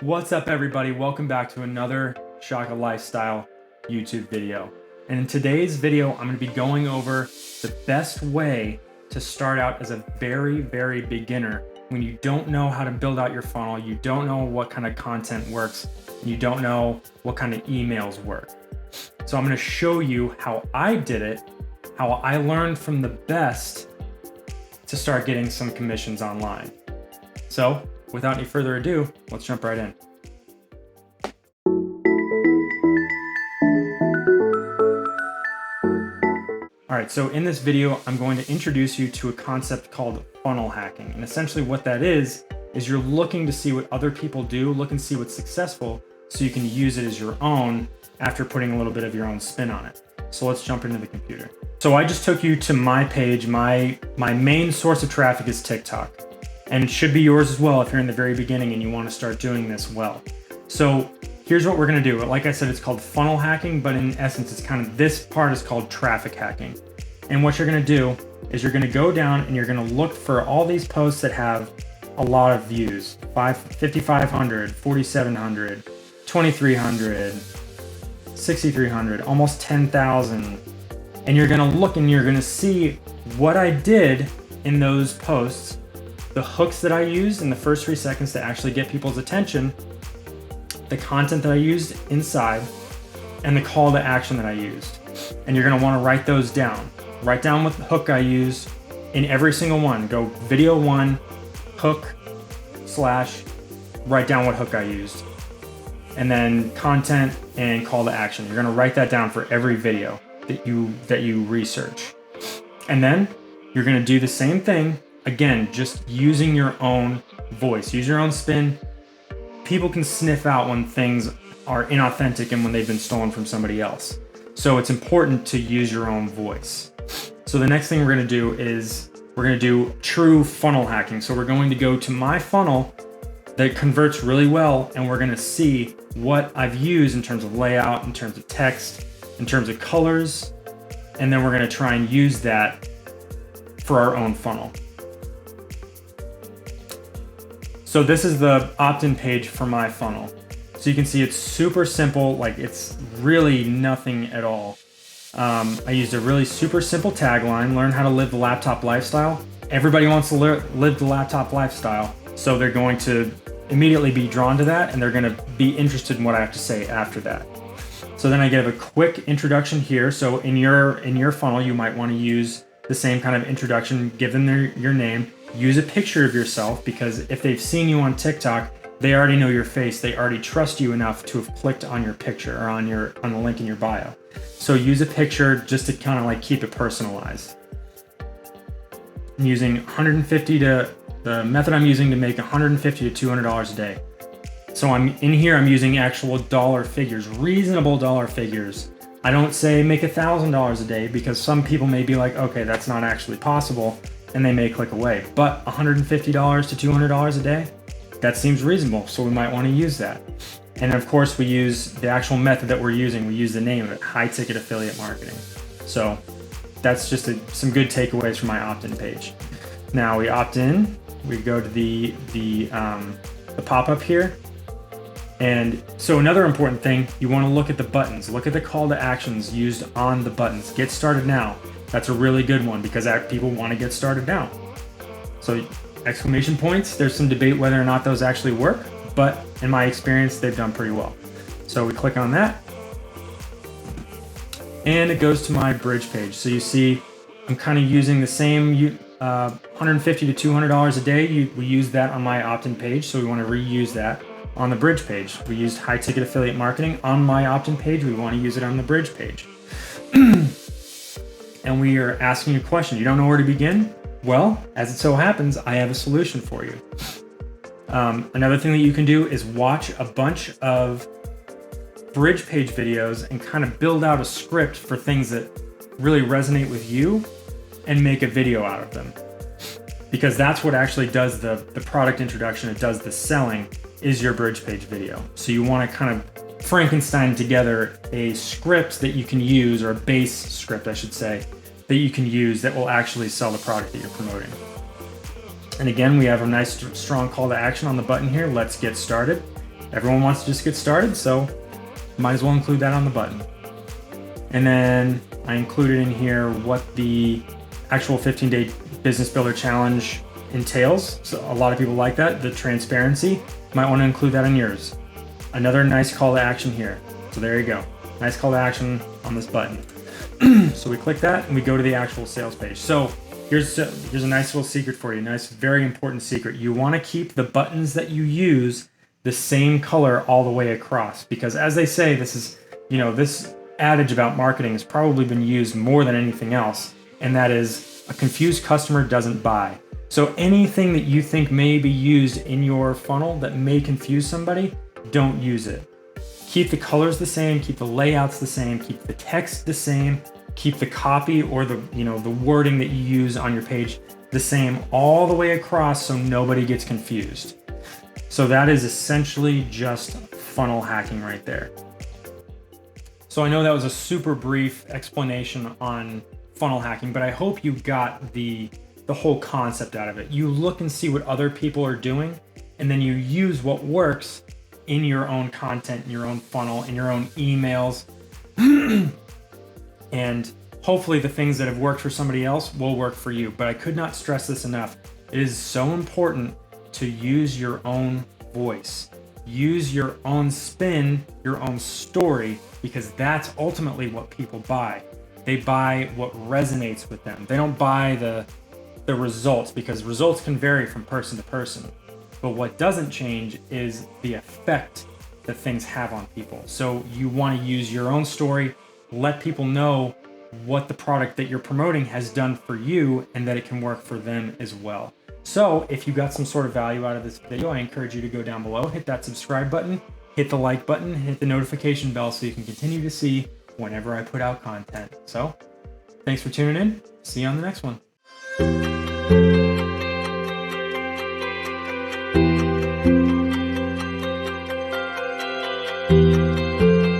What's up, everybody? Welcome back to another Shaka Lifestyle YouTube video. And in today's video, I'm going to be going over the best way to start out as a very beginner when you don't know how to build out your funnel, you don't know what kind of content works, and you don't know what kind of emails work. So I'm going to show you how I did it, how I learned from the best to start getting some commissions online. So without any further ado, let's jump right in. All right, so in this video, I'm going to introduce you to a concept called funnel hacking. And essentially what that is you're looking to see what other people do, look and see what's successful, so you can use it as your own after putting a little bit of your own spin on it. So let's jump into the computer. So I just took you to my page. My main source of traffic is TikTok. And it should be yours as well if you're in the very beginning and you want to start doing this well. So here's what we're going to do. Like I said, it's called funnel hacking, but in essence, it's kind of, this part is called traffic hacking. And what you're going to do is you're going to go down and you're going to look for all these posts that have a lot of views, 5,500, 4,700, 2,300, 6,300, almost 10,000. And you're going to look and you're going to see what I did in those posts, the hooks that I used in the first 3 seconds to actually get people's attention, the content that I used inside, and the call to action that I used. And you're gonna wanna write those down. Write down what the hook I used in every single one. Go video 1, hook, / write down what hook I used. And then content and call to action. You're gonna write that down for every video that you research. And then you're gonna do the same thing, again, just using your own voice, use your own spin. People can sniff out when things are inauthentic and when they've been stolen from somebody else. So it's important to use your own voice. So the next thing we're going to do is we're going to do true funnel hacking. So we're going to go to my funnel that converts really well, and we're going to see what I've used in terms of layout, in terms of text, in terms of colors, and then we're going to try and use that for our own funnel. So this is the opt-in page for my funnel. So you can see it's super simple, like it's really nothing at all. I used a really super simple tagline, learn how to live the laptop lifestyle. Everybody wants to live the laptop lifestyle, so they're going to immediately be drawn to that and they're gonna be interested in what I have to say after that. So then I give a quick introduction here. So in your funnel, you might wanna use the same kind of introduction, give them your name. Use a picture of yourself, because if they've seen you on TikTok, they already know your face. They already trust you enough to have clicked on your picture or on the link in your bio. So use a picture just to kind of like keep it personalized. I'm using the method I'm using to make $150 to $200 a day. So I'm using actual dollar figures, reasonable dollar figures. I don't say make $1,000 a day, because some people may be like, okay, that's not actually possible, and they may click away. But $150 to $200 a day, that seems reasonable, so we might want to use that. And of course, we use the actual method that we're using. We use the name of it, high ticket affiliate marketing. So that's just some good takeaways from my opt-in page. Now we opt in, we go to the pop-up here. And so another important thing, you want to look at the buttons, look at the call to actions used on the buttons. Get started now. That's a really good one, because people want to get started now. So exclamation points, there's some debate whether or not those actually work, but in my experience, they've done pretty well. So we click on that and it goes to my bridge page. So you see, I'm kind of using the same $150 to $200 a day. We use that on my opt-in page, so we want to reuse that on the bridge page. We used high ticket affiliate marketing on my opt-in page. We want to use it on the bridge page. And we are asking a question. You don't know where to begin? Well, as it so happens, I have a solution for you. Another thing that you can do is watch a bunch of bridge page videos and kind of build out a script for things that really resonate with you and make a video out of them. Because that's what actually does the product introduction, it does the selling, is your bridge page video. So you want to kind of Frankenstein together a script that you can use, or a base script, I should say, that you can use that will actually sell the product that you're promoting. And again, we have a nice strong call to action on the button here. Let's get started. everyone wants to just get started, so might as well include that on the button. And then I included in here what the actual 15-day business builder challenge entails. So a lot of people like that, the transparency. Might want to include that in yours. Another nice call to action here. So there you go. Nice call to action on this button. So we click that and we go to the actual sales page. So here's a nice little secret for you. Nice, very important secret. You want to keep the buttons that you use the same color all the way across, because as they say, this is, this adage about marketing has probably been used more than anything else, and that is a confused customer doesn't buy. So anything that you think may be used in your funnel that may confuse somebody, don't use it. Keep the colors the same, keep the layouts the same, keep the text the same, keep the copy or the wording that you use on your page the same all the way across so nobody gets confused. So that is essentially just funnel hacking right there. So I know that was a super brief explanation on funnel hacking, but I hope you got the whole concept out of it. You look and see what other people are doing, and then you use what works in your own content, in your own funnel, in your own emails. And hopefully the things that have worked for somebody else will work for you. But I could not stress this enough. It is so important to use your own voice. Use your own spin, your own story, because that's ultimately what people buy. They buy what resonates with them. They don't buy the results, because results can vary from person to person. But what doesn't change is the effect that things have on people. So you want to use your own story, let people know what the product that you're promoting has done for you and that it can work for them as well. So if you got some sort of value out of this video, I encourage you to go down below, hit that subscribe button, hit the like button, hit the notification bell so you can continue to see whenever I put out content. So thanks for tuning in. See you on the next one.